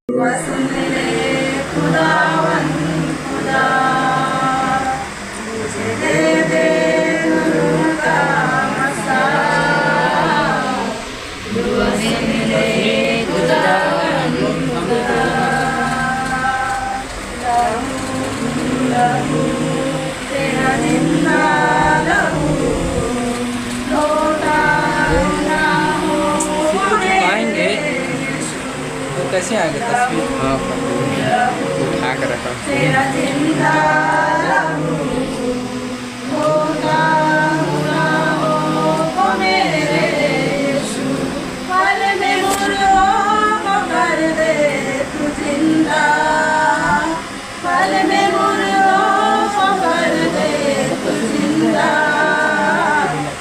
सुन ले खुदावन खुदा, मुझे दे दे नूर का मसा। दुआ सुन ले खुदावन खुदा, लहू तेरा जिंदा लहू लौटा ना हो आएंगे तो कैसे आएंगे तस्वीर? हाँ उठा कर रखा तेरा जिंदा लहू लौटा ना हो मेरे यीशु। पल में मुर्दों को कर दे तू जिंदा, पल में मुर्दों को कर दे तू जिंदा।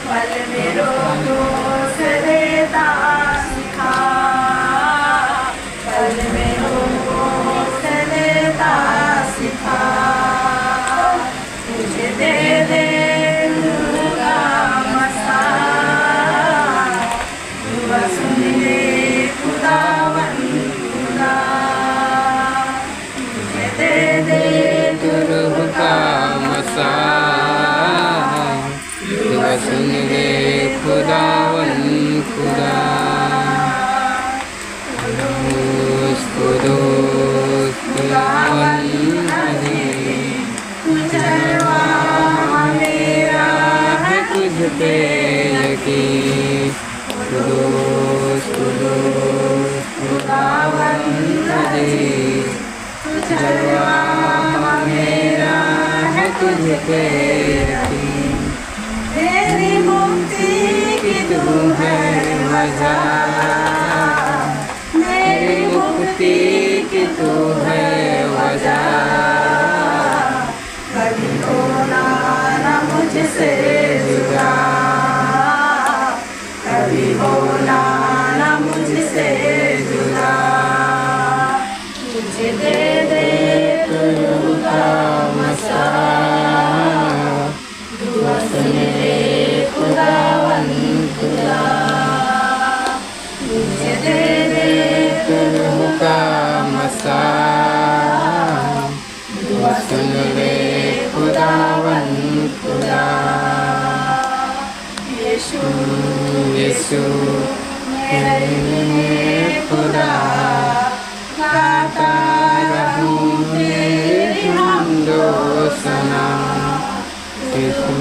पल में रोगों से देता सिखा, पल में रोगों से देता सिखा। मुझे दे दे नूर का मसा, दुआ सुन ले खुदावन खुदा। मुझे दे दे रूह का मसा, दुआ सुन ले खुदावन खुदा। कुदूस खुदावन अजीम, जलवा मेरा है तुझ पे यकीन। कुदूस कुदूस खुदावन अजीम, जलवा मेरा है तुझ पे यकीन। तेरी मुक्ति की तू है वजह, मेरी मुक्ति की तू है वजह। कभी होना ना मुझसे जुदा, कभी होना ना मुझसे जुदा। मुझे दे दे रूह का मसा, दुआ सुन ले खुदावन खुदा। मुझे दे दे रूह का मसा, दुआ सुन ले खुदावन खुदा। यीशु यीशु मेरे खुदा, गाता रहूं तेरी हमदो सना। यीशु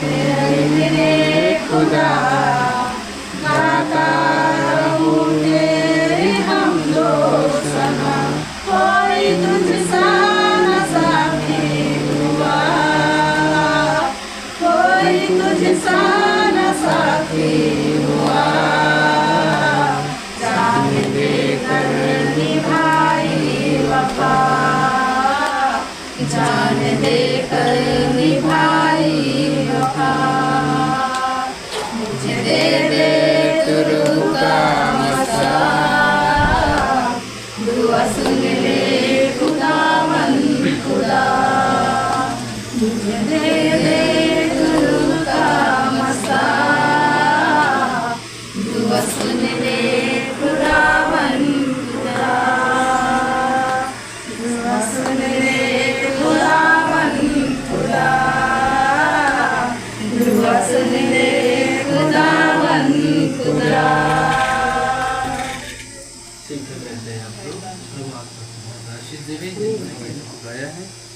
मेरे खुदा, गाता रहूं तेरी हमदो सना। कोई तुझसा न साथी हुआ, कोई तुझसा न साथी हुआ। जान देकर निभाई वफा, जान देकर निभाई वफा। मुझे दे दे रूह का मसा, दुआ सुन ले खुदावन खुदा। मुझे दे दे रूह का मसा, दुआ सुन ले खुदावन खुदा। दुआ सुन ले खुदावन खुदा, दुआ सुन ले खुदावन खुदा। ठीक है, कहते हैं आपको आशीष देवी जिन्होंने गाया है।